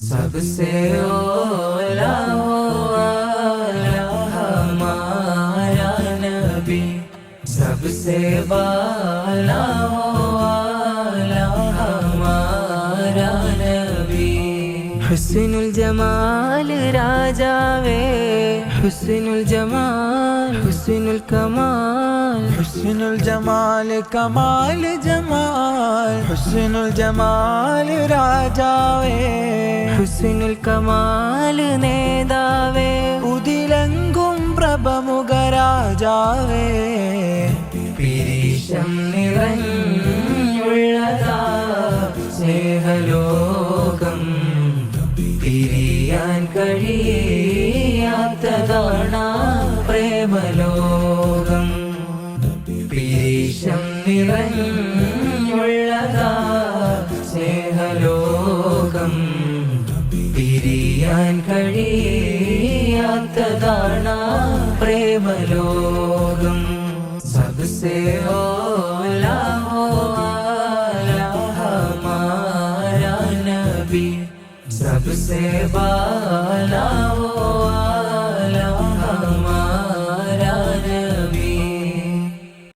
सबसे ओला वाला हमारा नबी, सबसे वाला वाला हमारा नबी। हुस्नुल जमाल राजावे, हुस्नुल जमाल हुस्नुल कमाल, हुस्नुल जमाल कमाल जमाल, हुस्नुल जमाल राजाവേ, ഹുസ്നുൽ കമാൽ നേതാവേ, ഉദിലെങ്കും പ്രഭമുഖ രാജാവേ, പിരീശം നിറഞ്ഞുള്ളതാ സ്നേഹലോകം, പിരിയാൻ കഴിയാത്തതാണാ പ്രേമലോകം. പിരീശം നിറഞ്ഞുള്ളതാ സ്നേഹലോകം, പിരിയാൻ കഴിയാത്തതാണാ പ്രേമലോകം. सबसे ओला वाला हमारा नबी, सबसे वाला